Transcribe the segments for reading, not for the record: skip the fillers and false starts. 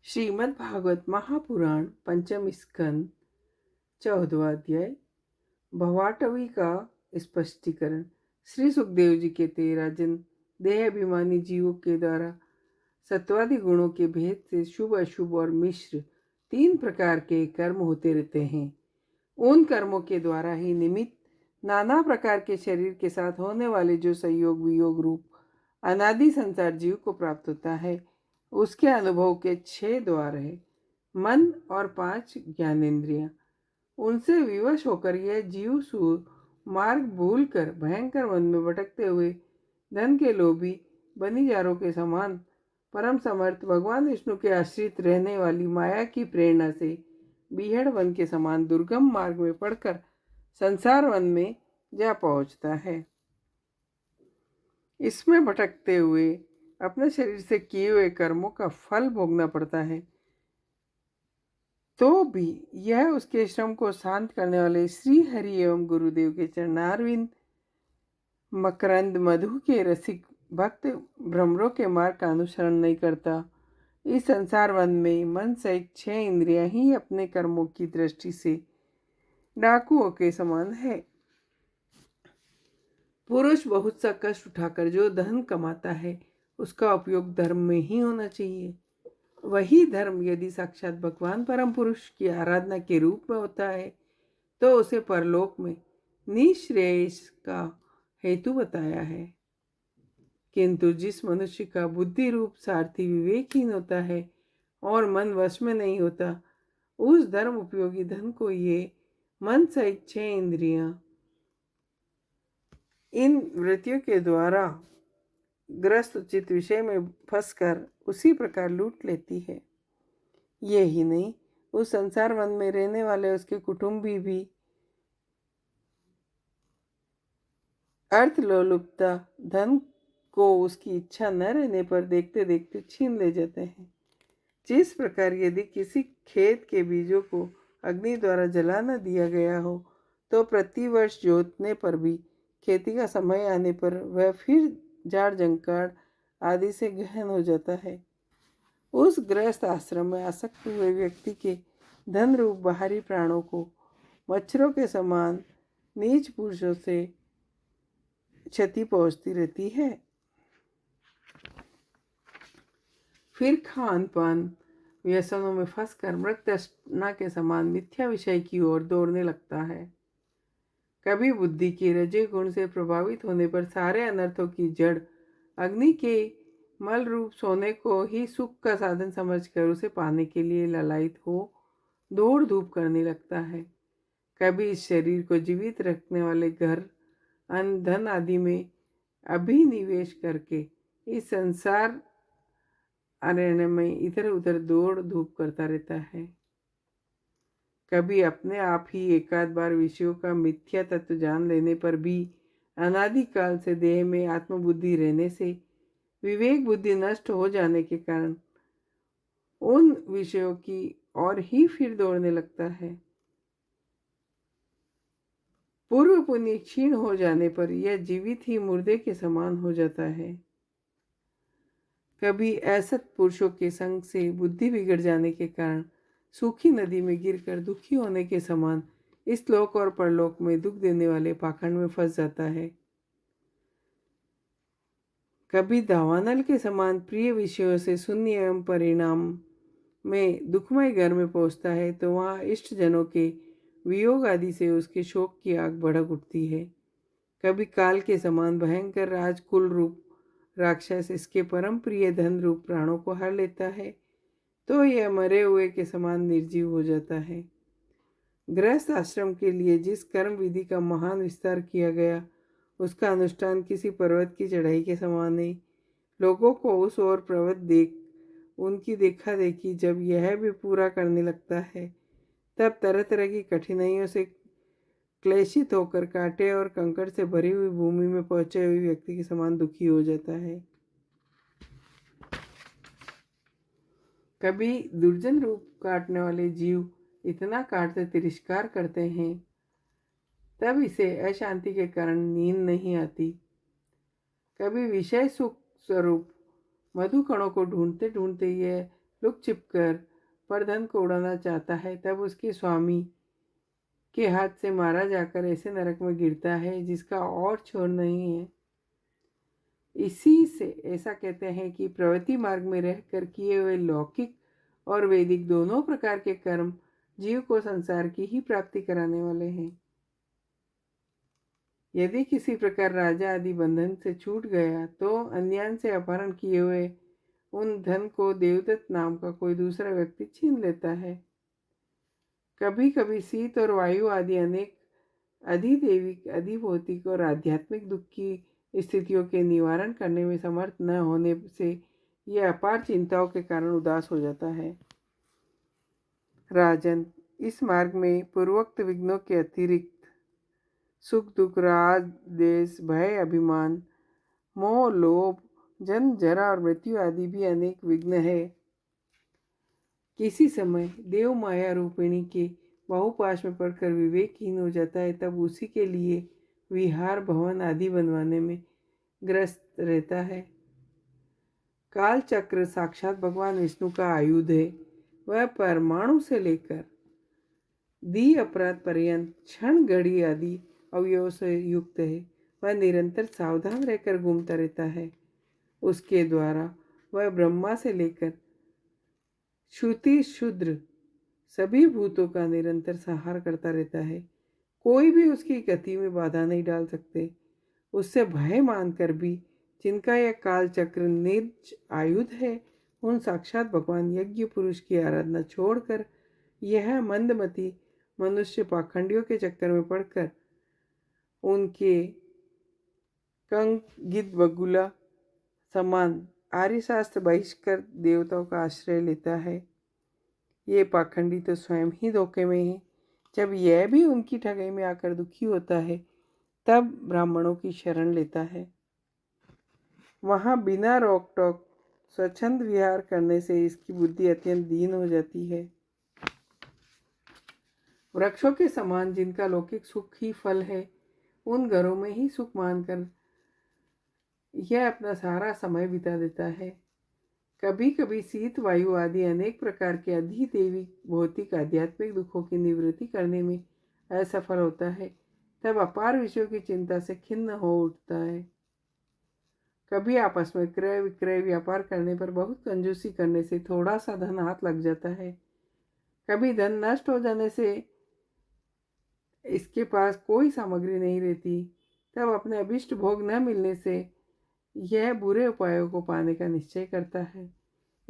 श्रीमद् भागवत महापुराण पंचम स्कंद 14वां अध्याय भवाटवी का स्पष्टीकरण। श्री सुखदेव जी कहते, राजन, देह अभिमानी जीवों के द्वारा सत्वादि गुणों के भेद से शुभ अशुभ और मिश्र 3 प्रकार के कर्म होते रहते हैं। उन कर्मों के द्वारा ही निमित्त नाना प्रकार के शरीर के साथ होने वाले जो संयोग वियोग रूप अनादि संसार जीव को प्राप्त होता है, उसके अनुभव के 6 द्वार है, मन और 5 ज्ञानेन्द्रियां। उनसे विवश होकर यह जीव मार्ग भूल कर भयंकर वन में भटकते हुए धन के लोभी बनिजारों के समान परम समर्थ भगवान विष्णु के आश्रित रहने वाली माया की प्रेरणा से बीहड़ वन के समान दुर्गम मार्ग में पड़कर संसार वन में जा पहुंचता है। इसमें भटकते हुए अपने शरीर से किए हुए कर्मों का फल भोगना पड़ता है, तो भी यह उसके श्रम को शांत करने वाले श्री हरि एवं गुरुदेव के चरणारविंद मकरंद मधु के रसिक भक्त भ्रमरों के मार्ग का अनुसरण नहीं करता। इस संसार वन में मन सहित 6 इंद्रियां ही अपने कर्मों की दृष्टि से डाकुओं के समान है। पुरुष बहुत सा कष्ट उठाकर जो धन कमाता है, उसका उपयोग धर्म में ही होना चाहिए। वही धर्म यदि साक्षात भगवान परम पुरुष की आराधना के रूप में होता है, तो उसे परलोक में निश्रेयस का हेतु बताया है। किंतु जिस मनुष्य का बुद्धि रूप सारथी विवेकहीन होता है और मन वश में नहीं होता, उस धर्म उपयोगी धन को ये मन सहित 6 इंद्रियां इन वृत्तियों के द्वारा ग्रस्त उचित विषय में फंसकर उसी प्रकार लूट लेती है। यही नहीं, उस संसार वन में रहने वाले उसके कुटुंबी भी अर्थलोलुपता धन को उसकी इच्छा न रहने पर देखते देखते छीन ले जाते हैं। जिस प्रकार यदि किसी खेत के बीजों को अग्नि द्वारा जला न दिया गया हो, तो प्रतिवर्ष जोतने पर भी खेती का समय आने पर वह फिर जाड़ जंकाड़ आदि से गहन हो जाता है। उस गृहस्थ आश्रम में आसक्त हुए व्यक्ति के धन रूप बाहरी प्राणों को मच्छरों के समान नीच पुरुषों से क्षति पहुंचती रहती है। फिर खान पान व्यसनों में फंसकर मृत तृष्णा के समान मिथ्या विषय की ओर दौड़ने लगता है। कभी बुद्धि के रजे गुण से प्रभावित होने पर सारे अनर्थों की जड़ अग्नि के मल रूप सोने को ही सुख का साधन समझकर उसे पाने के लिए ललायित हो दौड़ धूप करने लगता है। कभी इस शरीर को जीवित रखने वाले घर अन्न धन आदि में अभिनिवेश करके इस संसार अरण्य में इधर उधर दौड़ धूप करता रहता है। कभी अपने आप ही एकाध बार विषयों का मिथ्या तत्व जान लेने पर भी अनादिकाल से देह में आत्मबुद्धि रहने से विवेक बुद्धि नष्ट हो जाने के कारण उन विषयों की ओर ही फिर दौड़ने लगता है। पूर्व पुण्य क्षीण हो जाने पर यह जीवित ही मुर्दे के समान हो जाता है। कभी असत पुरुषों के संग से बुद्धि बिगड़ जाने के कारण सूखी नदी में गिरकर दुखी होने के समान इस लोक और परलोक में दुख देने वाले पाखंड में फंस जाता है। कभी दावानल के समान प्रिय विषयों से शून्य एवं परिणाम में दुखमय घर में पहुंचता है, तो वहाँ इष्ट जनों के वियोग आदि से उसके शोक की आग भड़क उठती है। कभी काल के समान भयंकर राजकुल रूप राक्षस इसके परम प्रिय धन रूप प्राणों को हर लेता है, तो यह मरे हुए के समान निर्जीव हो जाता है। गृहस्थ आश्रम के लिए जिस कर्म विधि का महान विस्तार किया गया, उसका अनुष्ठान किसी पर्वत की चढ़ाई के समान है। लोगों को उस ओर पर्वत देख उनकी देखा देखी जब यह भी पूरा करने लगता है, तब तरह तरह की कठिनाइयों से क्लेशित होकर कांटे और कंकड़ से भरी हुई भूमि में पहुंचे हुए व्यक्ति के समान दुखी हो जाता है। कभी दुर्जन रूप काटने वाले जीव इतना काटते तिरस्कार करते हैं, तब इसे अशांति के कारण नींद नहीं आती। कभी विषय सुख स्वरूप मधुकणों को ढूंढते ढूंढते यह लुक छिपकर पर धन को उड़ाना चाहता है, तब उसके स्वामी के हाथ से मारा जाकर ऐसे नरक में गिरता है जिसका और छोर नहीं है। इसी से ऐसा कहते हैं कि प्रवृत्ति मार्ग में रहकर किए हुए लौकिक और वैदिक दोनों प्रकार के कर्म जीव को संसार की ही प्राप्ति कराने वाले हैं। यदि किसी प्रकार राजा आदि बंधन से छूट गया तो अन्यान से अपहरण किए हुए उन धन को देवदत्त नाम का कोई दूसरा व्यक्ति छीन लेता है। कभी कभी शीत और वायु आदि अनेक अधिदैविक, अधिभौतिक और आध्यात्मिक दुख की स्थितियों के निवारण करने में समर्थ न होने से यह अपार चिंताओं के कारण उदास हो जाता है। राजन, इस मार्ग में पूर्वोक्त विघ्नों के अतिरिक्त सुख दुख, राग देश, भय, अभिमान, मोह, लोभ, जन्म, जरा और मृत्यु आदि भी अनेक विघ्न है। किसी समय देव माया रूपिणी के बाहुपाश में पड़कर विवेकहीन हो जाता है, तब उसी के लिए विहार भवन आदि बनवाने में ग्रस्त रहता है। काल चक्र साक्षात भगवान विष्णु का आयुध है। वह परमाणु से लेकर दी अपराध पर्यंत क्षण घड़ी आदि अवयवों से युक्त है। वह निरंतर सावधान रहकर घूमता रहता है। उसके द्वारा वह ब्रह्मा से लेकर श्रुति शूद्र सभी भूतों का निरंतर संहार करता रहता है। कोई भी उसकी गति में बाधा नहीं डाल सकते। उससे भय मानकर भी जिनका यह काल चक्र निज आयुध है, उन साक्षात भगवान यज्ञ पुरुष की आराधना छोड़कर यह मंदमती मनुष्य पाखंडियों के चक्कर में पड़कर उनके कंग गिद्ध बगुला समान आर्य शास्त्र बहिष्कर देवताओं का आश्रय लेता है। ये पाखंडी तो स्वयं ही धोखे में है। जब यह भी उनकी ठगाई में आकर दुखी होता है, तब ब्राह्मणों की शरण लेता है। वहाँ बिना रोक टोक स्वच्छंद विहार करने से इसकी बुद्धि अत्यंत दीन हो जाती है। वृक्षों के समान जिनका लौकिक सुख ही फल है, उन घरों में ही सुख मानकर यह अपना सारा समय बिता देता है। कभी कभी शीत, वायु आदि अनेक प्रकार के अधिदैविक, भौतिक, आध्यात्मिक दुखों की निवृत्ति करने में असफल होता है, तब अपार विषयों की चिंता से खिन्न हो उठता है। कभी आपस में क्रय विक्रय व्यापार करने पर बहुत कंजूसी करने से थोड़ा सा धन हाथ लग जाता है। कभी धन नष्ट हो जाने से इसके पास कोई सामग्री नहीं रहती, तब अपने अभिष्ट भोग न मिलने से यह बुरे उपायों को पाने का निश्चय करता है।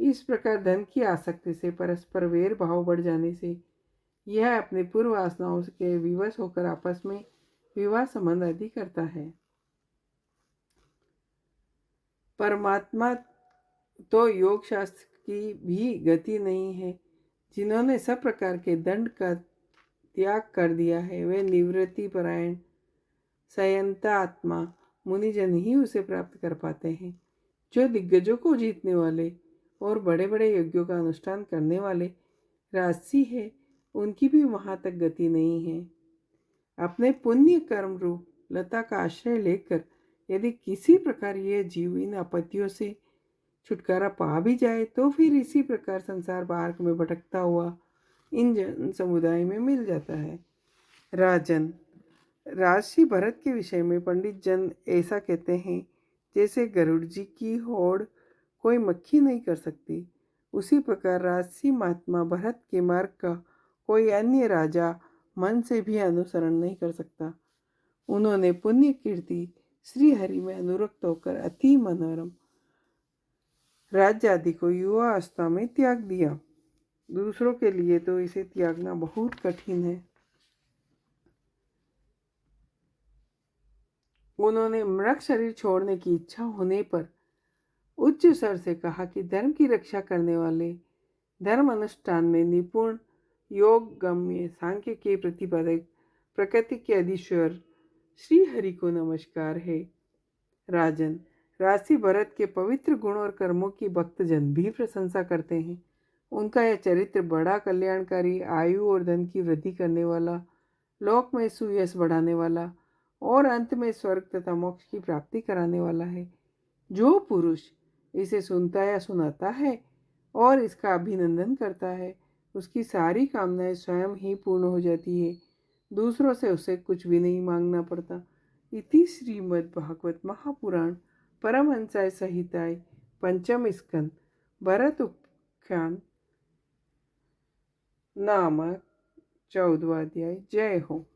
इस प्रकार धन की आसक्ति से परस्पर वैर भाव बढ़ जाने से यह अपने पूर्व वासनाओं के विवश होकर आपस में विवाह संबंध आदि करता है। परमात्मा तो योग शास्त्र की भी गति नहीं है। जिन्होंने सब प्रकार के दंड का त्याग कर दिया है, वे निवृत्ति परायण संयंता आत्मा मुनिजन ही उसे प्राप्त कर पाते हैं। जो दिग्गजों को जीतने वाले और बड़े बड़े यज्ञों का अनुष्ठान करने वाले राजसी है, उनकी भी वहाँ तक गति नहीं है। अपने पुण्य कर्म रूप लता का आश्रय लेकर यदि किसी प्रकार यह जीव इन आपत्तियों से छुटकारा पा भी जाए, तो फिर इसी प्रकार संसार मार्ग में भटकता हुआ इन जन समुदाय में मिल जाता है। राजन, राजर्षि भरत के विषय में पंडित जन ऐसा कहते हैं, जैसे गरुड़ जी की होड़ कोई मक्खी नहीं कर सकती, उसी प्रकार राजर्षि महात्मा भरत के मार्ग का कोई अन्य राजा मन से भी अनुसरण नहीं कर सकता। उन्होंने पुण्य कीर्ति श्री हरि में अनुरक्त होकर अति मनोरम राज्य आदि को युवा अवस्था में त्याग दिया। दूसरों के लिए तो इसे त्यागना बहुत कठिन है। उन्होंने मृग शरीर छोड़ने की इच्छा होने पर उच्च स्वर से कहा कि धर्म की रक्षा करने वाले, धर्म अनुष्ठान में निपुण, योग गम्य, सांख्य के प्रतिपादक, प्रकृति के अधीश्वर श्री हरि को नमस्कार है। राजन, राजर्षि भरत के पवित्र गुण और कर्मों की भक्तजन भी प्रशंसा करते हैं। उनका यह चरित्र बड़ा कल्याणकारी, आयु और धन की वृद्धि करने वाला, लोक में सुयश बढ़ाने वाला और अंत में स्वर्ग तथा मोक्ष की प्राप्ति कराने वाला है। जो पुरुष इसे सुनता या सुनाता है और इसका अभिनंदन करता है, उसकी सारी कामनाएं स्वयं ही पूर्ण हो जाती है। दूसरों से उसे कुछ भी नहीं मांगना पड़ता। इति श्रीमद्भागवत महापुराण परमहंसाय संहिताय पंचम स्कंद भरत उपाख्यान नामक 14वां अध्याय। जय हो।